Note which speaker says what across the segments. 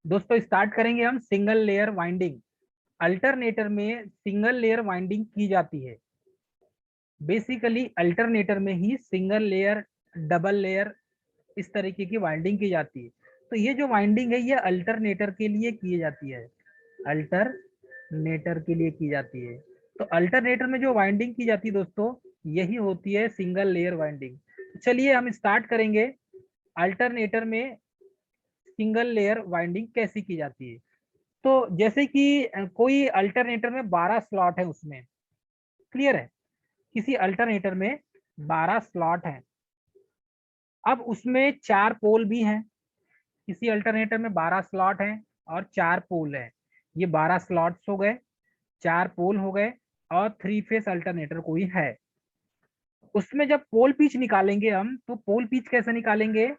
Speaker 1: दोस्तों स्टार्ट करेंगे हम सिंगल लेयर वाइंडिंग। अल्टरनेटर में सिंगल लेयर वाइंडिंग की जाती है। बेसिकली अल्टरनेटर में ही सिंगल लेयर, डबल लेयर, इस तरीके की वाइंडिंग की जाती है। तो ये जो वाइंडिंग है ये अल्टरनेटर के लिए की जाती है, अल्टरनेटर के लिए की जाती है। तो अल्टरनेटर में जो वाइंडिंग की जाती है दोस्तों, यही होती है सिंगल लेयर वाइंडिंग। चलिए हम स्टार्ट करेंगे अल्टरनेटर में सिंगल लेयर वाइंडिंग कैसी की जाती है। तो जैसे कि कोई अल्टरनेटर में 12 स्लॉट है, उसमें क्लियर है, किसी अल्टरनेटर में 12 स्लॉट है। अब उसमें 4 पोल भी हैं। किसी अल्टरनेटर में 12 स्लॉट हैं और 4 पोल हैं। ये 12 स्लॉट्स हो गए, 4 पोल हो गए और 3 फेस अल्टरनेटर कोई है। उसमें जब पोल पिच निकालेंगे हम, तो पोल पिच कैसे निकालेंगे?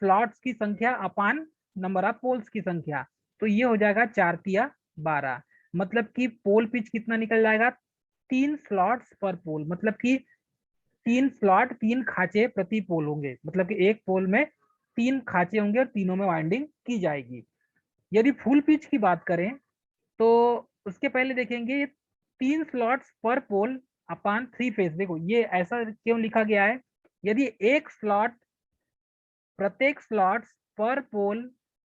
Speaker 1: स्लॉट्स की संख्या अपान नंबर ऑफ पोल्स की संख्या। तो ये हो जाएगा 4 तिया 12, मतलब कि पोल पिच कितना निकल जाएगा? 3 स्लॉट्स पर पोल, मतलब कि 3 स्लॉट 3 खांचे प्रति पोल होंगे, मतलब कि एक पोल में 3 खांचे होंगे और तीनों में वाइंडिंग की जाएगी। यदि फुल पिच की बात करें तो उसके पहले देखेंगे 3 स्लॉट्स पर पोल अपान 3 फेस। देखो ये ऐसा क्यों लिखा गया है? यदि एक स्लॉट, प्रत्येक स्लॉट पर पोल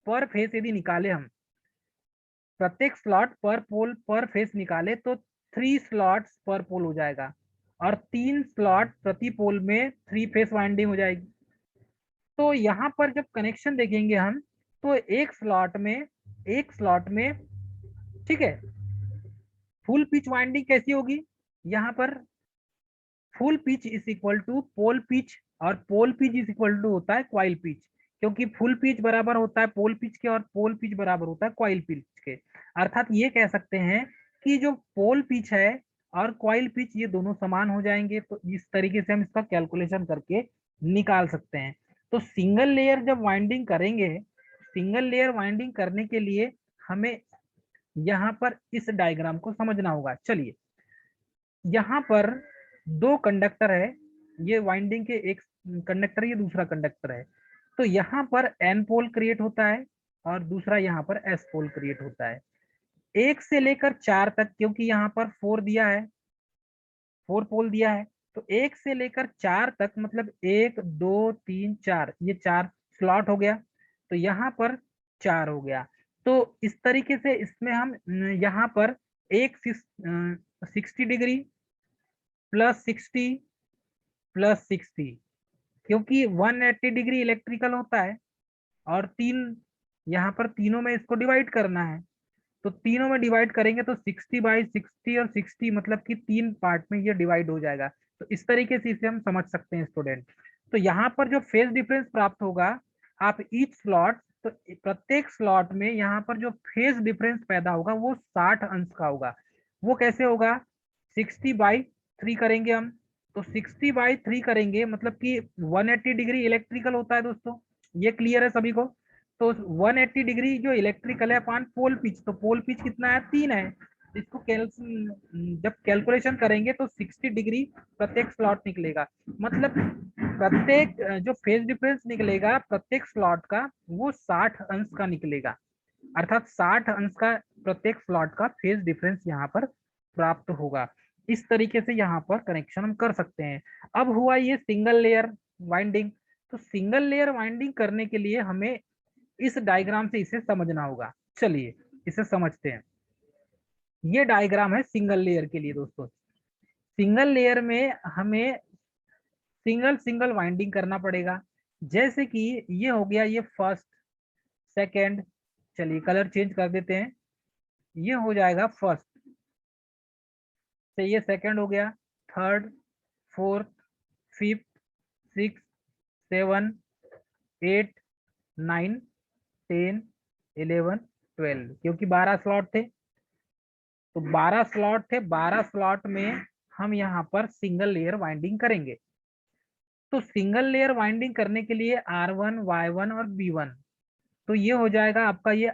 Speaker 1: पर फेस यदि निकाले हम, प्रत्येक स्लॉट पर पोल पर फेस निकाले तो 3 स्लॉट्स पर पोल हो जाएगा और 3 स्लॉट प्रति पोल में 3 फेस वाइंडिंग हो जाएगी। तो यहाँ पर जब कनेक्शन देखेंगे हम, तो एक स्लॉट में ठीक है, फुल पिच वाइंडिंग कैसी होगी? यहाँ पर full pitch is equal to pole pitch, और pole pitch is equal to होता है क्वाइल पिच, क्योंकि फुल पिच बराबर होता है पोल पिच के और पोल पिच बराबर होता है क्वाइल पिच के। अर्थात ये कह सकते हैं कि जो पोल पिच है और क्वाइल पिच ये दोनों समान हो जाएंगे। तो इस तरीके से हम इसका कैलकुलेशन करके निकाल सकते हैं। तो सिंगल लेयर जब वाइंडिंग करेंगे, सिंगल लेयर वाइंडिंग करने के लिए हमें यहाँ पर इस डायग्राम को समझना होगा। चलिए, यहाँ पर 2 कंडक्टर है, ये वाइंडिंग के एक कंडक्टर, ये दूसरा कंडक्टर है। तो यहाँ पर एन पोल क्रिएट होता है और दूसरा यहाँ पर एस पोल क्रिएट होता है। 1 से लेकर 4 तक, क्योंकि यहाँ पर 4 दिया है, 4 पोल दिया है, तो 1 से लेकर 4 तक, मतलब 1 2 3 4, ये 4 स्लॉट हो गया। तो यहाँ पर 4 हो गया। तो इस तरीके से इसमें हम यहाँ पर एक 60 डिग्री प्लस 60 प्लस 60, क्योंकि 180 डिग्री इलेक्ट्रिकल होता है और तीन, यहाँ पर तीनों में इसको डिवाइड करना है। तो तीनों में डिवाइड करेंगे तो 60/60 और 60, मतलब कि 3 पार्ट में ये डिवाइड हो जाएगा। तो इस तरीके से इसे हम समझ सकते हैं स्टूडेंट। तो यहाँ पर जो फेज डिफरेंस प्राप्त होगा, आप ईच स्लॉट, तो प्रत्येक स्लॉट में यहाँ पर जो फेज डिफरेंस पैदा होगा वो 60 अंश का होगा। वो कैसे होगा? 60/3 करेंगे हम, तो 60/3 करेंगे, मतलब कि 180 डिग्री इलेक्ट्रिकल होता है दोस्तों, ये क्लियर है सभी को? तो 180 डिग्री जो इलेक्ट्रिकल है अपान पोल पिच, तो पोल पिच कितना है? 3 है। इसको जब कैलकुलेशन करेंगे तो 60 डिग्री प्रत्येक स्लॉट निकलेगा, मतलब प्रत्येक जो फेज डिफरेंस निकलेगा प्रत्येक स्लॉट का, वो 60 अंश का निकलेगा। अर्थात 60 अंश का प्रत्येक स्लॉट का फेज डिफरेंस यहाँ पर प्राप्त होगा। इस तरीके से यहाँ पर कनेक्शन हम कर सकते हैं। अब हुआ ये सिंगल लेयर वाइंडिंग। तो सिंगल लेयर वाइंडिंग करने के लिए हमें इस डायग्राम से इसे समझना होगा। चलिए इसे समझते हैं। ये डायग्राम है सिंगल लेयर के लिए दोस्तों। सिंगल लेयर में हमें सिंगल सिंगल वाइंडिंग करना पड़ेगा। जैसे कि ये हो गया, ये फर्स्ट, सेकंड, चलिए कलर चेंज कर देते हैं, ये हो जाएगा फर्स्ट से, ये सेकंड हो गया, थर्ड, फोर्थ, फिफ्थ, सिक्स, 7, 8, 9, 10, 11, 12, क्योंकि 12 स्लॉट थे। तो 12 स्लॉट थे, 12 स्लॉट में हम यहाँ पर सिंगल लेयर वाइंडिंग करेंगे। तो सिंगल लेयर वाइंडिंग करने के लिए R1, Y1 और B1, तो ये हो जाएगा आपका, ये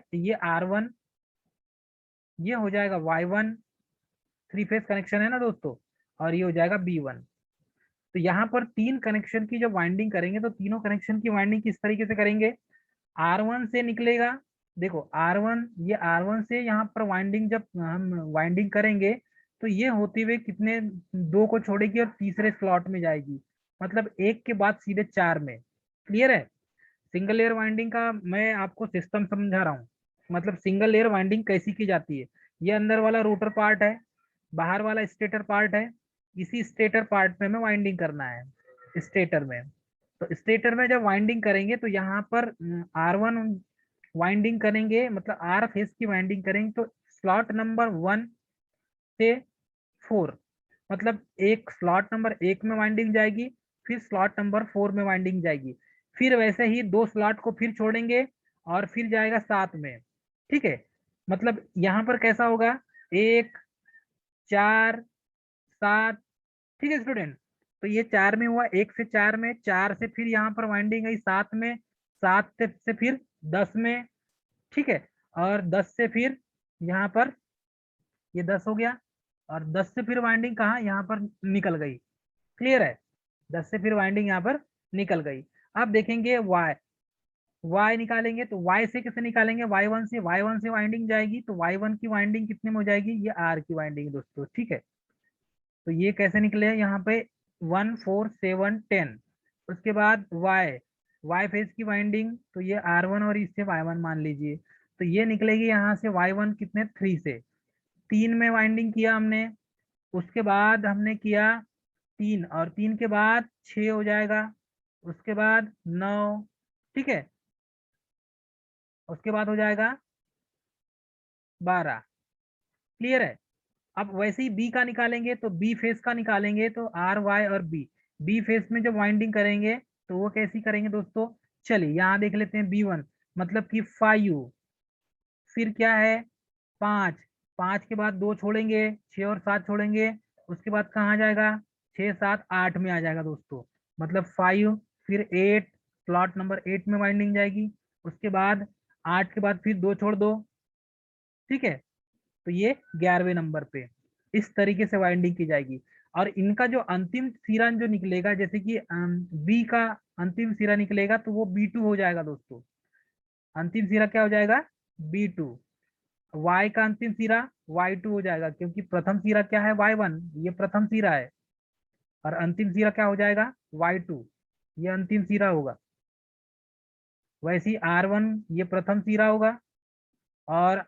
Speaker 1: R1, ये हो जाएगा Y1, 3 फेज कनेक्शन है ना दोस्तों, और ये हो जाएगा B1। तो यहाँ पर 3 कनेक्शन की जब वाइंडिंग करेंगे तो तीनों कनेक्शन की वाइंडिंग किस तरीके से करेंगे? R1 से निकलेगा देखो R1, ये R1 से यहाँ पर वाइंडिंग, जब हम वाइंडिंग करेंगे तो ये होते हुए कितने, दो को छोड़ेगी और तीसरे स्लॉट में जाएगी, मतलब एक के बाद सीधे चार में। क्लियर है? सिंगल लेयर वाइंडिंग का मैं आपको सिस्टम समझा रहा हूँ, मतलब सिंगल लेयर वाइंडिंग कैसी की जाती है। ये अंदर वाला रोटर पार्ट है, बाहर वाला स्टेटर पार्ट है, इसी स्टेटर पार्ट में हमें वाइंडिंग करना है, स्टेटर में। तो स्टेटर में जब वाइंडिंग करेंगे तो यहाँ पर R1 वाइंडिंग करेंगे, मतलब आर फेस की वाइंडिंग करेंगे, तो स्लॉट नंबर 1 से 4, मतलब एक स्लॉट नंबर 1 में वाइंडिंग जाएगी, फिर स्लॉट नंबर 4 में वाइंडिंग जाएगी, फिर वैसे ही दो स्लॉट को फिर छोड़ेंगे और फिर जाएगा 7 में। ठीक है, मतलब यहाँ पर कैसा होगा, 1, 4, 7। ठीक है स्टूडेंट, तो ये 4 में हुआ, 1 से 4 में, 4 से फिर यहाँ पर वाइंडिंग गई 7 में, 7 से फिर 10 में। ठीक है, और 10 से फिर यहाँ पर ये 10 हो गया, और 10 से फिर वाइंडिंग कहाँ, यहाँ पर निकल गई। क्लियर है? 10 से फिर वाइंडिंग यहाँ पर निकल गई। अब देखेंगे वाई, वाई निकालेंगे तो वाई से कैसे निकालेंगे, Y1 से, Y1 से वाइंडिंग जाएगी तो Y1 की वाइंडिंग कितने में हो जाएगी, ये R की वाइंडिंग दोस्तों। ठीक है, तो ये कैसे निकले यहाँ पे 1, 4, 7, 10। उसके बाद वाई, वाई फेज की वाइंडिंग, तो ये R1 और इससे Y1 मान लीजिए, तो ये निकलेगी यहाँ से Y1 कितने, 3 से, 3 में वाइंडिंग किया हमने। उसके बाद हमने किया 3, और 3 के बाद 6 हो जाएगा, उसके बाद 9। ठीक है, उसके बाद हो जाएगा 12। क्लियर है? अब वैसे ही बी का निकालेंगे, तो बी फेस का निकालेंगे तो R Y और बी फेस में जब वाइंडिंग करेंगे तो वो कैसी करेंगे दोस्तों। चलिए यहाँ देख लेते हैं B1, मतलब कि 5, फिर क्या है 5, 5 के बाद 2 छोड़ेंगे, 6 और 7 छोड़ेंगे, उसके बाद कहाँ जाएगा, 6, 7, 8 में आ जाएगा दोस्तों, मतलब 5, फिर 8, स्लॉट नंबर 8 में वाइंडिंग जाएगी। उसके बाद 8 के बाद फिर 2 छोड़ दो। ठीक है, तो ये 11वें नंबर पे इस तरीके से वाइंडिंग की जाएगी। और इनका जो अंतिम सिरा जो निकलेगा, जैसे कि बी का अंतिम सिरा निकलेगा तो वो B2 हो जाएगा दोस्तों। अंतिम सिरा क्या हो जाएगा, B2। वाई का अंतिम सिरा Y2 हो जाएगा, क्योंकि प्रथम सिरा क्या है, Y1, ये प्रथम सिरा है, और अंतिम सिरा क्या हो जाएगा, Y2, ये अंतिम सिरा होगा। वैसे ही R1 ये प्रथम सिरा होगा, और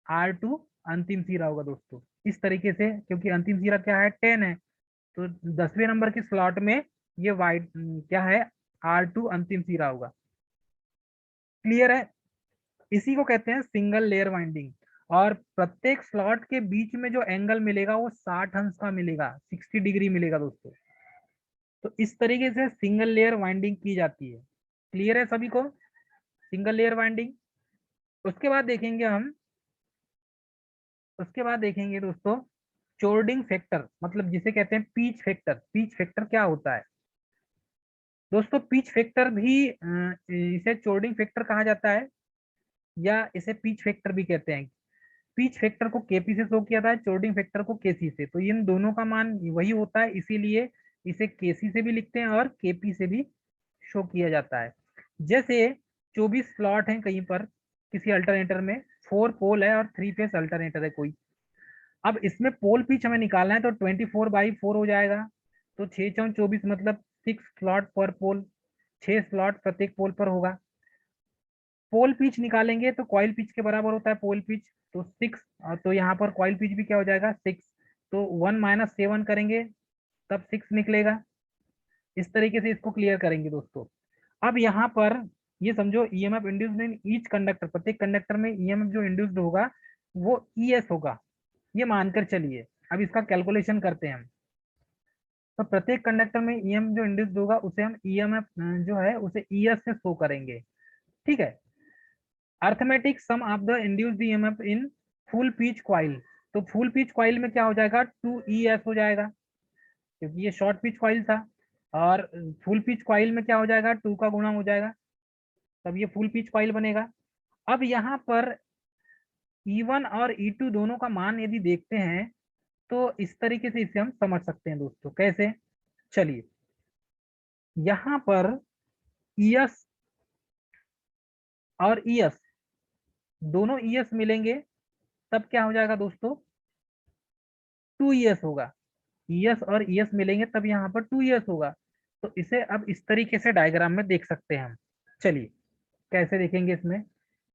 Speaker 1: R2 अंतिम सिरा होगा दोस्तों। इस तरीके से, क्योंकि अंतिम सिरा क्या है, 10 है, तो 10वें नंबर के स्लॉट में ये वाइट क्या है, R2 अंतिम सिरा होगा। क्लियर है? इसी को कहते हैं सिंगल लेयर वाइंडिंग। और प्रत्येक स्लॉट के बीच में जो एंगल मिलेगा वो 60 अंश का मिलेगा, 60 डिग्री मिलेगा दोस्तों। तो इस तरीके से सिंगल लेयर वाइंडिंग की जाती है। क्लियर है सभी को, सिंगल लेयर वाइंडिंग। उसके बाद देखेंगे हम, उसके बाद देखेंगे दोस्तों चोर्डिंग फैक्टर, मतलब जिसे कहते हैं पीच फैक्टर। पीच फैक्टर क्या होता है दोस्तों, पीच फैक्टर भी इसे चोर्डिंग फैक्टर कहा जाता है, या इसे पीच फैक्टर भी कहते हैं। पीच फैक्टर को केपी से शो किया जाता है, चोर्डिंग फैक्टर को केसी से, तो इन दोनों का मान वही होता है, इसीलिए इसे केसी से भी लिखते हैं और केपी से भी शो किया जाता है। जैसे 24 स्लॉट हैं कहीं पर किसी अल्टरनेटर में, 4 पोल है और 3 फेस अल्टरनेटर है कोई। अब इसमें पोल पिच हमें निकालना है, तो 24/4 हो जाएगा, तो 6×4 24, मतलब 6 स्लॉट पर पोल, 6 स्लॉट प्रत्येक पोल पर होगा। पोल पिच निकालेंगे तो कॉइल पिच के बराबर होता है पोल पिच, तो 6, तो यहाँ पर कॉइल पिच भी क्या हो जाएगा, 6, तो 1 - 7 करेंगे तब 6 निकलेगा। इस तरीके से इसको क्लियर करेंगे दोस्तों। अब यहाँ पर ये समझो EMF induced in each conductor, प्रत्येक कंडक्टर में ईएमएफ जो इंड्यूस्ड होगा वो ES होगा, ये मानकर चलिए। अब इसका कैलकुलेशन करते हैं हम। तो प्रत्येक कंडक्टर में ईएमएफ जो इंड्यूस्ड होगा उसे हम ईएमएफ जो है उसे ES से शो करेंगे। ठीक है, arithmetic sum of the induced EMF in full pitch coil, तो फुल पिच कॉइल में क्या हो जाएगा, 2ES हो जाएगा, क्योंकि ये शॉर्ट पिच कॉइल था। और फुल पिच कॉइल में क्या हो जाएगा, 2 का गुणा हो जाएगा, तब ये फुल पिच कॉइल बनेगा। अब यहाँ पर E1 और E2 दोनों का मान यदि देखते हैं तो इस तरीके से इसे हम समझ सकते हैं दोस्तों। कैसे, चलिए यहाँ पर ES और ES दोनों ES मिलेंगे तब क्या हो जाएगा दोस्तों, 2ES होगा। ES और ES मिलेंगे तब यहाँ पर 2ES होगा। तो इसे अब इस तरीके से डायग्राम में देख सकते हैं हम। चलिए कैसे देखेंगे इसमें,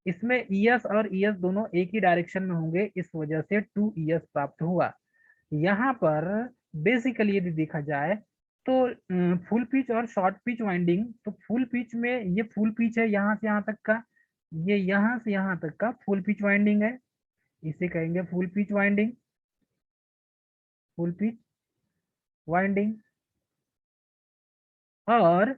Speaker 1: इसमें ES और ES दोनों एक ही डायरेक्शन में होंगे, इस वजह से 2ES प्राप्त हुआ। यहाँ पर बेसिकली यदि देखा जाए तो फुल पिच और शॉर्ट पिच वाइंडिंग, तो फुल पिच में ये फुल पिच है यहाँ से यहाँ तक का, ये यहाँ से यहाँ तक का फुल पिच वाइंडिंग है, इसे कहेंगे full pitch winding, full pitch winding. और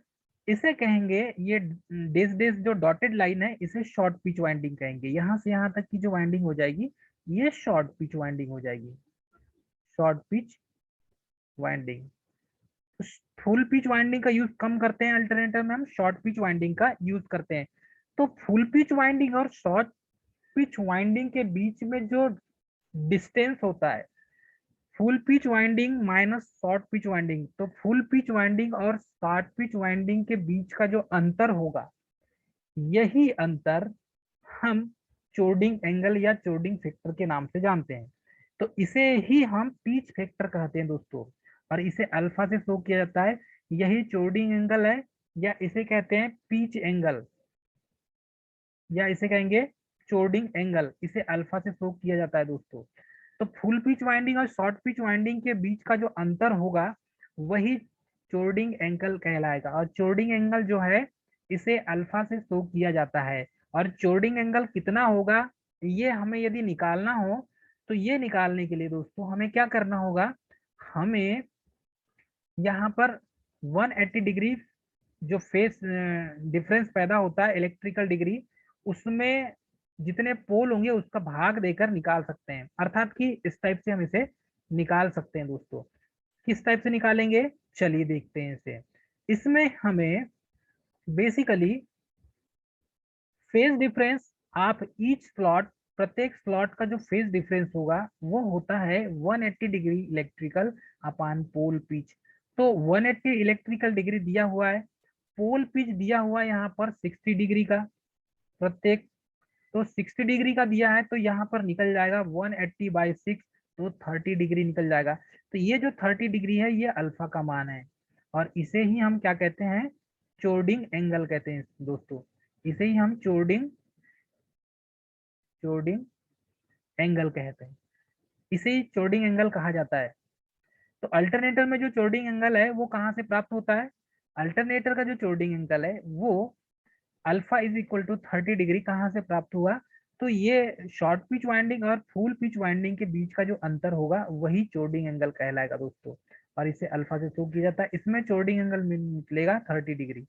Speaker 1: इसे कहेंगे ये डेस डेस जो डॉटेड लाइन है इसे शॉर्ट पिच वाइंडिंग कहेंगे, यहाँ से यहाँ तक की जो वाइंडिंग हो जाएगी ये शॉर्ट पिच वाइंडिंग हो जाएगी, short pitch winding. Full pitch winding का यूज कम करते हैं अल्टरनेटर में, हम शॉर्ट पिच वाइंडिंग का यूज करते हैं। तो फुल पिच वाइंडिंग और शॉर्ट पिच वाइंडिंग के बीच में जो डिस्टेंस होता है, full pitch winding minus short pitch winding, तो फुल पिच वाइंडिंग और शॉर्ट पिच वाइंडिंग के बीच का जो अंतर होगा, यही अंतर हम चोर्डिंग एंगल या चोर्डिंग फैक्टर के नाम से जानते हैं। तो इसे ही हम पिच फैक्टर कहते हैं दोस्तों, और इसे अल्फा से शो किया जाता है। यही चोर्डिंग एंगल है, या इसे कहते हैं पिच एंगल, या इसे कहेंगे चोर्डिंग एंगल, इसे अल्फा से शो किया जाता है दोस्तों। तो फुल पिच वाइंडिंग और शॉर्ट पिच वाइंडिंग के बीच का जो अंतर होगा वही चोर्डिंग एंगल कहलाएगा, और चोर्डिंग एंगल जो है इसे अल्फा से शो किया जाता है। और चोर्डिंग एंगल कितना होगा ये हमें यदि निकालना हो, तो ये निकालने के लिए दोस्तों हमें क्या करना होगा, हमें यहाँ पर 180 डिग्री जो फेस डिफरेंस पैदा होता है इलेक्ट्रिकल डिग्री, उसमें जितने पोल होंगे उसका भाग देकर निकाल सकते हैं, अर्थात कि इस टाइप से हम इसे निकाल सकते हैं दोस्तों। किस टाइप से निकालेंगे, चलिए देखते हैं इसे। इसमें हमें basically phase difference of each slot, प्रत्येक स्लॉट का जो फेज डिफरेंस होगा वो होता है 180 डिग्री इलेक्ट्रिकल अपान पोल पिच। तो 180 इलेक्ट्रिकल डिग्री दिया हुआ है, पोल पिच दिया हुआ है यहाँ पर 60 डिग्री का प्रत्येक, तो 60 डिग्री का दिया है तो यहाँ पर निकल जाएगा 180/6, तो 30 डिग्री निकल जाएगा। तो ये जो 30 डिग्री है ये अल्फा का मान है, और इसे ही हम क्या कहते हैं, चोर्डिंग एंगल कहते हैं दोस्तों। इसे ही हम चोर्डिंग चोर्डिंग एंगल कहते हैं, इसे ही चोर्डिंग एंगल कहा जाता है। तो अल्टरनेटर में जो चोर्डिंग एंगल है वो कहाँ से प्राप्त होता है, अल्टरनेटर का जो चोर्डिंग एंगल है वो alpha is equal to 30 degree कहाँ से प्राप्त हुआ, तो ये शॉर्ट पिच वाइंडिंग और फुल पिच वाइंडिंग के बीच का जो अंतर होगा वही चोर्डिंग एंगल कहलाएगा दोस्तों, और इसे अल्फा से शो किया जाता है। इसमें चोर्डिंग एंगल निकलेगा 30 डिग्री,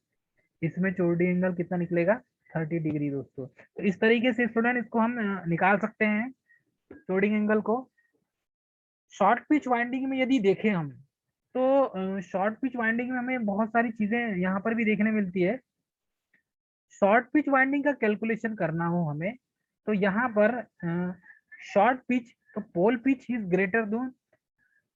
Speaker 1: इसमें चोर्डिंग एंगल कितना निकलेगा, 30 डिग्री दोस्तों। तो इस तरीके से स्टूडेंट इसको हम निकाल सकते हैं चोर्डिंग एंगल को। शॉर्ट पिच वाइंडिंग में यदि देखें हम, तो शॉर्ट पिच वाइंडिंग में हमें बहुत सारी चीजें यहाँ पर भी देखने मिलती है। शॉर्ट पिच वाइंडिंग का कैलकुलेशन करना हो हमें, तो यहाँ पर शॉर्ट पिच, तो pole pitch is greater than,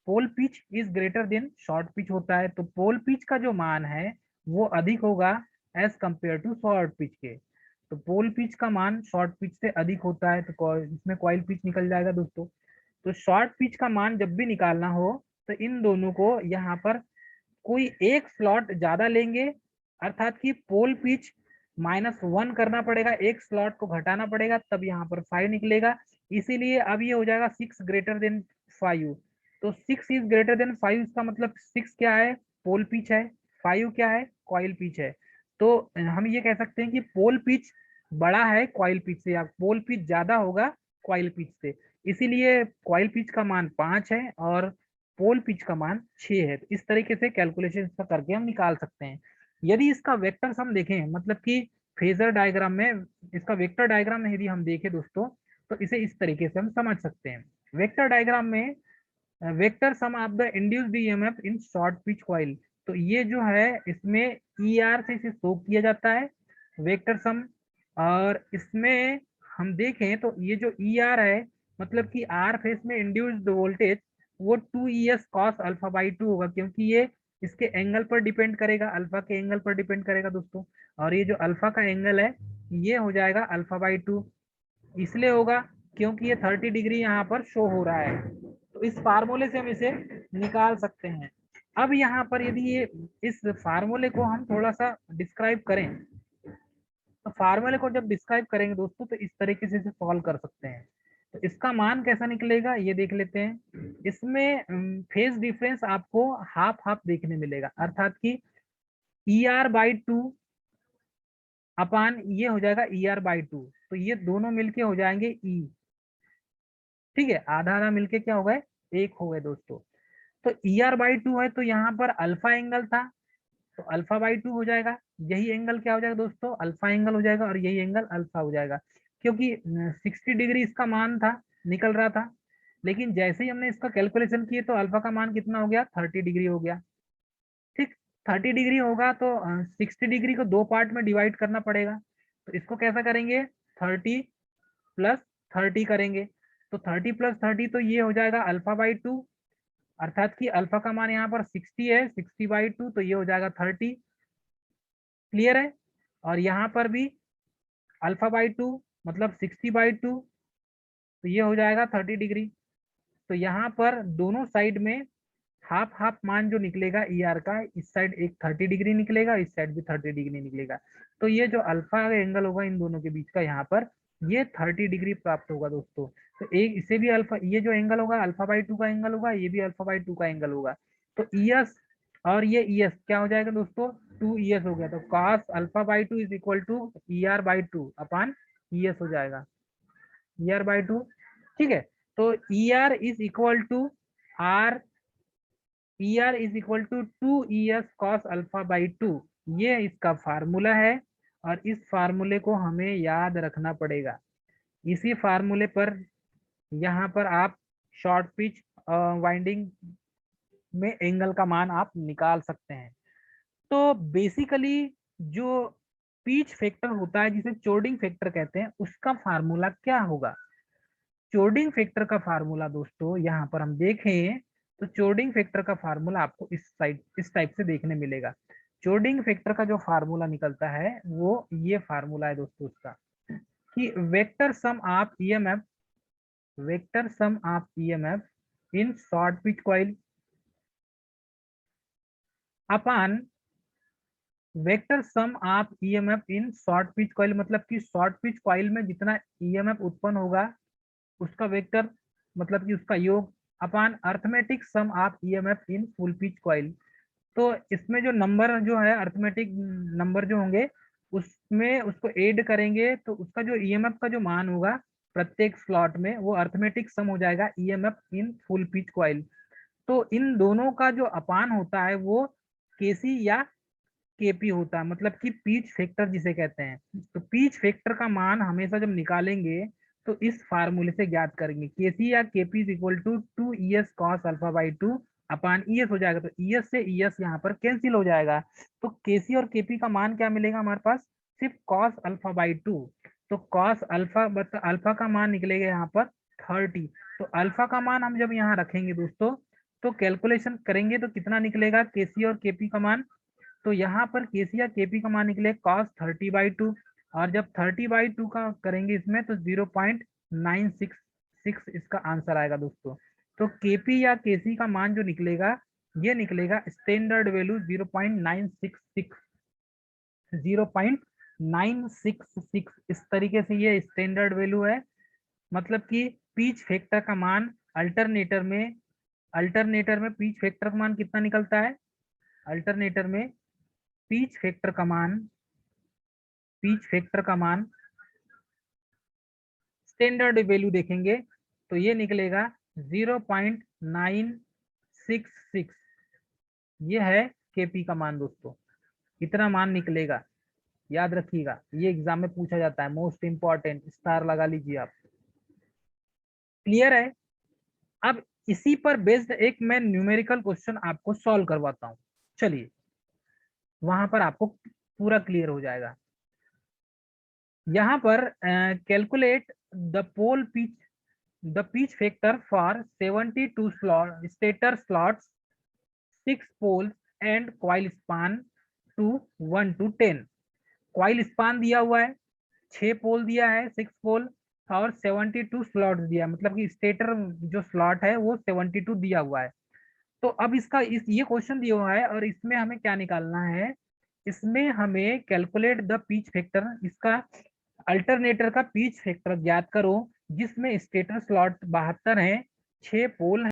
Speaker 1: pole pitch is greater than short pitch होता है, तो पोल पिच का जो मान है वो अधिक होगा as compare to short pitch के। तो पोल पिच का मान शॉर्ट पिच से अधिक होता है, तो इसमें कॉइल पिच निकल जाएगा दोस्तों। तो शॉर्ट पिच का मान जब भी निकालना हो तो इन दोनों को यहाँ पर कोई एक स्लॉट ज्यादा लेंगे, अर्थात कि पोल पिच -1 करना पड़ेगा, एक स्लॉट को घटाना पड़ेगा, तब यहाँ पर 5 निकलेगा। इसीलिए अब ये हो जाएगा 6 ग्रेटर देन 5। तो 6 इज ग्रेटर देन 5, इसका मतलब 6 क्या है, पोल पिच है, 5 क्या है, कॉइल पिच है। तो हम ये कह सकते हैं कि पोल पिच बड़ा है कॉइल पिच से, या पोल पिच ज्यादा होगा कॉइल पिच से, इसीलिए कॉइल पिच का मान 5 है और पोल पिच का मान 6 है। तो इस तरीके से कैलकुलेशन इसका करके हम निकाल सकते हैं। यदि इसका वेक्टर हम देखें, मतलब कि फेजर डायग्राम में, इसका वेक्टर डायग्राम में यदि हम देखें दोस्तों, तो इसे इस तरीके से हम समझ सकते हैं। वेक्टर डायग्राम में vector sum of the induced EMF in short pitch coil, तो ये जो है इसमें ER से इसे शो किया जाता है वेक्टर सम। और इसमें हम देखें तो ये जो ER है, मतलब कि R फेस में इंड्यूस्ड वोल्टेज वो 2ES cos α/2 होगा, क्योंकि ये इसके एंगल पर डिपेंड करेगा, अल्फा के एंगल पर डिपेंड करेगा दोस्तों। और ये जो अल्फा का एंगल है ये हो जाएगा α/2, इसलिए होगा क्योंकि ये 30 डिग्री यहाँ पर शो हो रहा है, तो इस फार्मूले से हम इसे निकाल सकते हैं। अब यहाँ पर यदि ये इस फार्मूले को हम थोड़ा सा डिस्क्राइब करें, तो फार्मूले को जब डिस्क्राइब करेंगे दोस्तों तो इस तरीके से इसे सॉल्व कर सकते हैं। तो इसका मान कैसा निकलेगा ये देख लेते हैं। इसमें फेज डिफरेंस आपको हाफ हाफ देखने मिलेगा, अर्थात कि ER/2 अपान ये हो जाएगा ER/2, तो ये दोनों मिलके हो जाएंगे E। ठीक है, आधा आधा मिलके क्या हो गए, एक हो गए दोस्तों। तो ER/2 है तो यहाँ पर अल्फा एंगल था, तो अल्फा/2 हो जाएगा। यही एंगल क्या हो जाएगा दोस्तों, अल्फा एंगल हो जाएगा, और यही एंगल अल्फा हो जाएगा, क्योंकि 60 डिग्री इसका मान था, निकल रहा था। लेकिन जैसे ही हमने इसका कैलकुलेशन किए तो अल्फा का मान कितना हो गया, 30 डिग्री हो गया। ठीक, 30 डिग्री होगा तो 60 डिग्री को दो पार्ट में डिवाइड करना पड़ेगा। तो इसको कैसा करेंगे, 30 प्लस 30 करेंगे। तो 30 प्लस 30 तो ये हो जाएगा अल्फा/2, अर्थात कि अल्फा का मान यहाँ पर 60 है, 60/2 तो ये हो जाएगा 30। क्लियर है। और यहाँ पर भी अल्फा/2 मतलब 60/2, तो ये हो जाएगा 30 डिग्री। तो यहाँ पर दोनों साइड में हाफ हाफ मान जो निकलेगा ER का, इस साइड एक 30 डिग्री निकलेगा, इस साइड भी 30 डिग्री निकलेगा। तो ये जो अल्फा एंगल होगा इन दोनों के बीच का, यहाँ पर ये 30 डिग्री प्राप्त होगा दोस्तों। तो एक इसे भी अल्फा, ये जो एंगल होगा अल्फा/2 का एंगल होगा, ये भी अल्फा/2 का एंगल होगा। तो ES और ये ES क्या हो जाएगा दोस्तों, 2ES हो गया। तो cos alpha is equal to ER/2 upon ES हो जाएगा, ER/2। ठीक है, तो ER is equal to R, ER is equal to 2ES cos alpha, ये इसका फार्मूला है। और इस फार्मूले को हमें याद रखना पड़ेगा। इसी फार्मूले पर यहाँ पर आप शॉर्ट पिच वाइंडिंग में एंगल का मान आप निकाल सकते हैं। तो बेसिकली जो पिच फैक्टर होता है जिसे चोर्डिंग फैक्टर कहते हैं, उसका फार्मूला क्या होगा। चोर्डिंग फैक्टर का फार्मूला दोस्तों यहाँ पर हम देखें तो चोर्डिंग फैक्टर का फार्मूला आपको इस टाइप से देखने मिलेगा। चोर्डिंग फैक्टर का जो फार्मूला निकलता है वो ये फार्मूला है दोस्तों उसका, कि vector sum of EMF, vector sum of EMF in short pitch coil upon vector sum of EMF in short pitch coil, मतलब कि शॉर्ट पिच कॉइल में जितना ईएमएफ उत्पन्न होगा उसका वेक्टर, मतलब कि उसका योग, upon arithmetic sum of EMF in full pitch coil. तो इसमें जो नंबर जो है अर्थमेटिक नंबर जो होंगे उसमें उसको ऐड करेंगे तो उसका जो ईएमएफ का जो मान होगा प्रत्येक स्लॉट में वो अर्थमेटिक सम हो जाएगा EMF in full pitch coil. तो इन दोनों का जो अपान होता है वो केसी या केपी होता है, मतलब कि पीच फैक्टर जिसे कहते हैं। तो पीच फैक्टर का मान हमेशा जब निकालेंगे तो इस फार्मूले से ज्ञात करेंगे, केसी या KP is equal to 2ES cos alpha upon ES हो जाएगा। तो ES से ES यहाँ पर कैंसिल हो जाएगा, तो केसी और केपी का मान क्या मिलेगा हमारे पास, सिर्फ cos अल्फा/2। तो cos अल्फा अल्फा का मान निकलेगा यहाँ पर 30। तो अल्फा का मान हम जब यहाँ रखेंगे दोस्तों तो कैलकुलेशन करेंगे तो कितना निकलेगा केसी और केपी का मान। तो यहाँ पर केसी या केपी का मान निकले cos 30/2, और जब 30/2 का करेंगे इसमें तो 0.966 इसका आंसर आएगा दोस्तों। तो केपी या केसी का मान जो निकलेगा ये निकलेगा स्टैंडर्ड वैल्यू 0.966, 0.966 इस तरीके से ये स्टैंडर्ड वैल्यू है। मतलब कि पीच फैक्टर का मान अल्टरनेटर में पीच फैक्टर का मान कितना निकलता है, अल्टरनेटर में पीच फैक्टर का मान, पीच फैक्टर का मान स्टैंडर्ड वैल्यू देखेंगे तो ये निकलेगा 0.966, ये है केपी का मान दोस्तों। इतना मान निकलेगा, याद रखिएगा, ये एग्जाम में पूछा जाता है, मोस्ट इंपॉर्टेंट, स्टार लगा लीजिए आप। क्लियर है। अब इसी पर बेस्ड एक मैं न्यूमेरिकल क्वेश्चन आपको सॉल्व करवाता हूं, चलिए वहां पर आपको पूरा क्लियर हो जाएगा। यहाँ पर calculate the pole pitch, the pitch factor for 72 slot stator slots, 6 poles and coil span to 1 to 10। Coil span दिया हुआ है, 6 पोल दिया है, 6 पोल, और 72 स्लॉट दिया, मतलब कि स्टेटर जो स्लॉट है वो 72 दिया हुआ है। तो अब इसका ये क्वेश्चन दिया हुआ है और इसमें हमें क्या निकालना है, इसमें हमें कैलकुलेट द पिच फैक्टर, इसका अल्टरनेटर का पिच फैक्टर ज्ञात करो जिसमें स्टेटर स्लॉट 72 है, 6 पोल